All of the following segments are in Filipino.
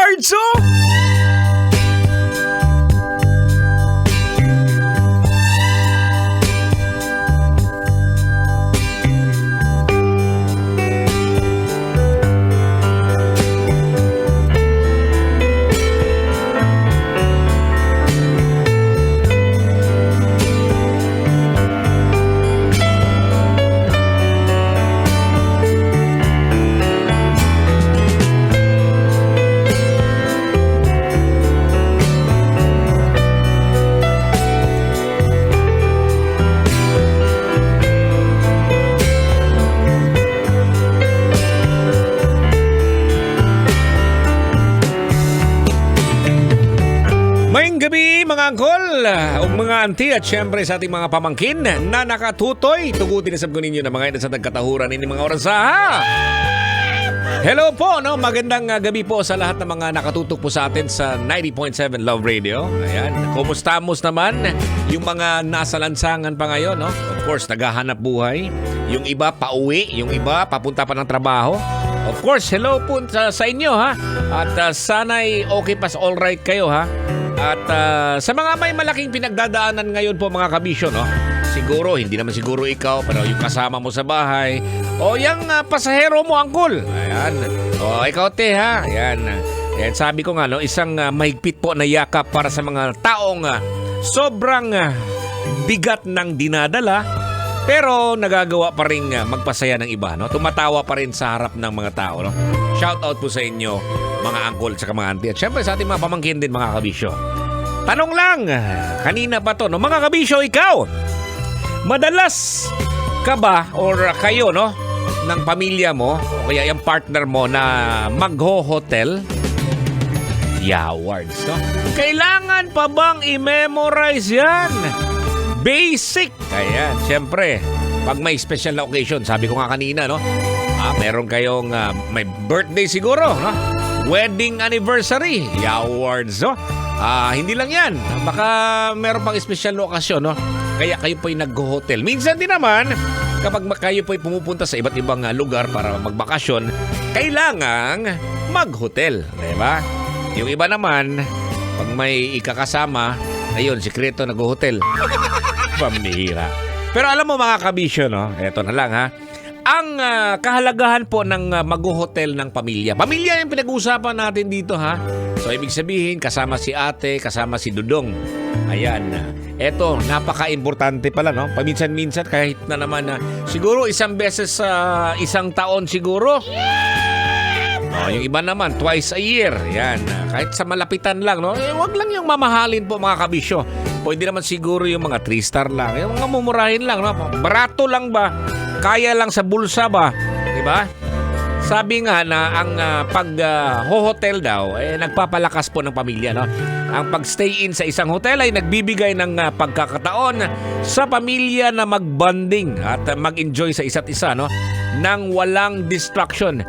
Awards, oh! Maying gabi mga angkol, ug mga auntie at syempre sa ating mga pamangkin na nakatutoy. Tugutin na sabgo ninyo na mga ina sa nagkatahuran ini mga oras ha. Hello po, no? Magandang gabi po sa lahat ng mga nakatutok po sa atin sa 90.7 Love Radio. Ayan, kumustamos naman yung mga nasa lansangan pa ngayon, no? Of course, naghahanap buhay. Yung iba pauwi, yung iba papunta pa ng trabaho. Of course, hello po sa inyo ha. At sana'y okay pas all right kayo ha. At sa mga may malaking pinagdadaanan ngayon po mga kabisyo, no? Siguro, hindi naman siguro ikaw, pero yung kasama mo sa bahay, o yung pasahero mo, angkol. Ayan. O ikaw, te, ha? Ayan. Ayan, sabi ko nga, no? Isang mahigpit po na yakap para sa mga taong sobrang bigat ng dinadala, pero nagagawa pa rin magpasaya ng iba, no? Tumatawa pa rin sa harap ng mga tao, no? Shout out po sa inyo, mga angkol sa mga auntie. At syempre sa ating mga pamangkin din, mga kabisyo. Tanong lang, kanina pa to, no? Mga kabisyo, ikaw, madalas ka ba or kayo, no, ng pamilya mo o kaya yung partner mo na magho-hotel? Yawards, no? Kailangan pa bang i-memorize yan? Basic. Ayan, syempre, pag may special na occasion, sabi ko nga kanina, no? Meron kayong may birthday siguro, no? Wedding anniversary. Yawards, no? Hindi lang yan. Baka meron pang special na okasyon, no? Kaya kayo po'y nag-hotel. Minsan din naman, kapag kayo po'y pumupunta sa iba't ibang lugar para magbakasyon, kailangang mag-hotel. Diba? Yung iba naman, pag may ikakasama, ayun, sikreto nag-hotel. Pamihira. Pero alam mo mga kabisyo, no? Eto na lang, ha? Ang kahalagahan po ng mag-hotel ng pamilya. Pamilya yung pinag-uusapan natin dito, ha? So, ibig sabihin, kasama si ate, kasama si Dudong. Ayan. Eto, napaka-importante pala, no? Paminsan-minsan, kahit na naman siguro isang beses sa isang taon siguro. Yung iba naman, twice a year. Yan. Kahit sa malapitan lang, no? Wag lang yung mamahalin po, mga kabisyo. Pwede naman siguro yung mga 3-star lang. Yung mga mumurahin lang, no? Barato lang ba? Kaya lang sa bulsa ba? Diba? Sabi nga na ang pag-hotel daw, nagpapalakas po ng pamilya, no? Ang pag-stay in sa isang hotel ay nagbibigay ng pagkakataon sa pamilya na mag-bonding at mag-enjoy sa isa't isa, no? Nang walang distraction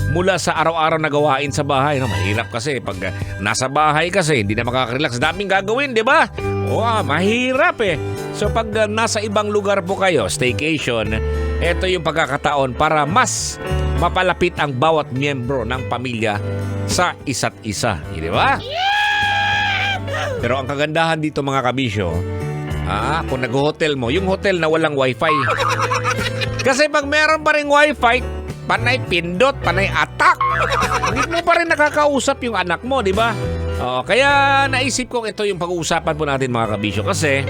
mula sa araw-araw na gawain sa bahay, no? Mahirap kasi pag nasa bahay kasi hindi na makaka-relax. Daming gagawin, di ba? Mahirap eh. So pag nasa ibang lugar po kayo, staycation, ito yung pagkakataon para mas mapalapit ang bawat miyembro ng pamilya sa isa't isa. Di ba? Pero ang kagandahan dito mga kabisyo, kung nag-hotel mo, yung hotel na walang wifi. Kasi pag meron pa rin wifi, panay pindot, panay attack. Hindi mo pa rin nakakausap yung anak mo, di ba? Kaya naisip kong ito yung pag-uusapan po natin mga kabisyo. Kasi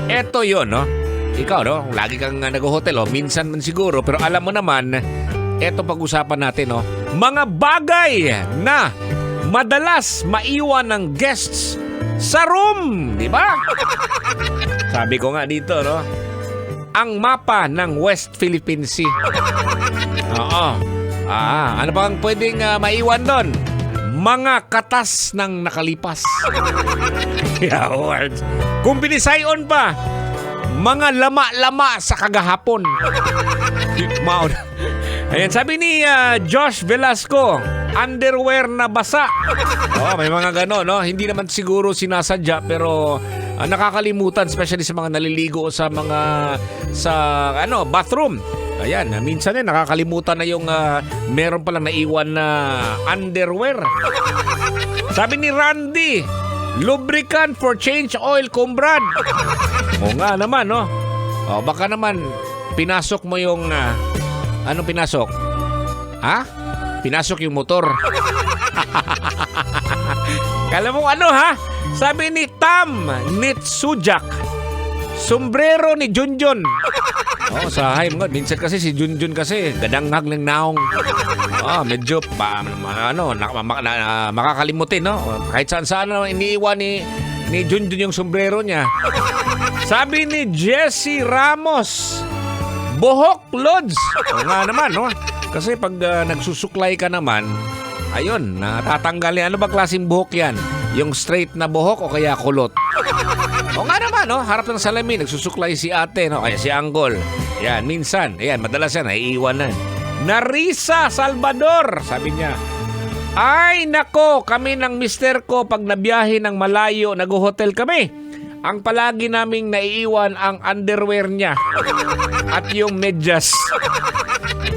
ito yun, no? Ikaw, no? Lagi kang nag-hotel, minsan man siguro. Pero alam mo naman, ito pag-usapan natin, no? Mga bagay na madalas maiwan ng guests sa room, di ba? Sabi ko nga dito, no? Ang mapa ng West Philippine Sea. Oo. Ano bang pwedeng maiwan doon? Mga katas ng nakalipas. Yawards. Kung binisayon pa, mga lama-lama sa kagahapon. Ayan, sabi ni Josh Velasco, underwear na basa. May mga gano'n, no? Hindi naman siguro sinasadya, pero nakakalimutan, especially sa mga naliligo sa mga bathroom. Ayan, minsan nakakalimutan na yung meron palang naiwan na underwear. Sabi ni Randy, lubricant for change oil, kumbrad. O nga naman, no? O, baka naman, pinasok mo yung... anong pinasok? Ha? Pinasok yung motor. Kala mo ano, ha? Sabi ni Tam Nitsujak, sombrero ni Junjun. Oh, sahay mo. Minsan kasi si Junjun kasi gadanghag ng naong. Medyo makakalimutin, no? Kahit saan iniiwan ni Junjun yung sombrero niya. Sabi ni Jesse Ramos, buhok lods. O nga naman, no? Kasi pag nagsusuklay ka naman, ayun, natatanggal yan. Ano ba klaseng buhok yan? Yung straight na buhok o kaya kulot? O nga naman, no? Harap ng salamin, nagsusuklay si ate, no? Kaya si Anggol. Yan, minsan. Ayan, madalas yan, naiiwan na. Narisa Salvador, sabi niya, ay nako, kami ng mister ko pag nabiyahe ng malayo, nag-hotel kami. Ang palagi naming naiiwan ang underwear niya at yung medyas.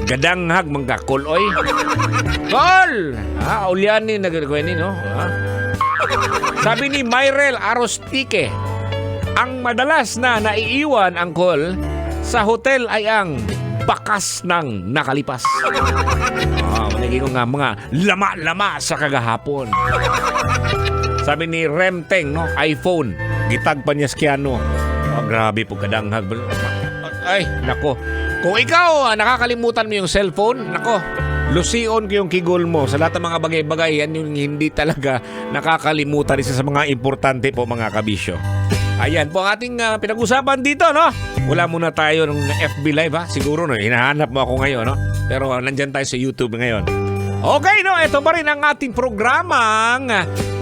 Gadanghag mga kuloy. Kol! Ulianin nagkakwenin, no? Sabi ni Myrel Arostike, ang madalas na naiiwan ang kol sa hotel ay ang bakas ng nakalipas. Manigin ko nga mga lama-lama sa kagahapon. Sabi ni Remteng, no? iPhone. Gitag pa niya skiano. Grabe po kadanghag. Ay, nako. Kung ikaw nakakalimutan mo yung cellphone, nako, lusion ko yung kigol mo. Sa lahat ng mga bagay-bagay, yan yung hindi talaga nakakalimutan. Isa sa mga importante po, mga kabisyo. Ayan po ang ating pinag-usapan dito, no? Wala muna tayo ng FB Live, ha? Siguro, no? Hinahanap mo ako ngayon, no? Pero nandyan tayo sa YouTube ngayon. Okay, no? Ito pa rin ang ating programang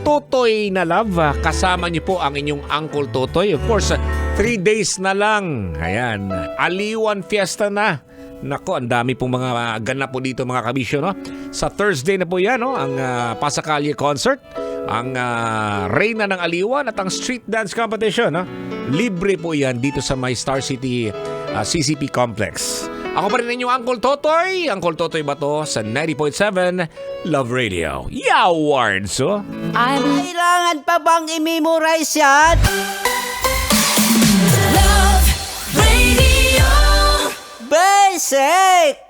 Totoy na Love. Kasama niyo po ang inyong Uncle Totoy. Of course, 3 days na lang. Ayan. Aliwan Fiesta na. Nako, ang dami pong mga ganap po dito, mga kabisyo, no? Sa Thursday na po yan, no? Ang Pasakalye Concert, ang Reyna ng Aliwan at ang Street Dance Competition, no? Libre po yan dito sa My Star City CCP Complex. Ako pa rin inyong Uncle Totoy. Uncle Totoy ba to? Sa 90.7 Love Radio. Yawards, oh! Kailangan pa bang i-memorize yan? Love Radio. Basic!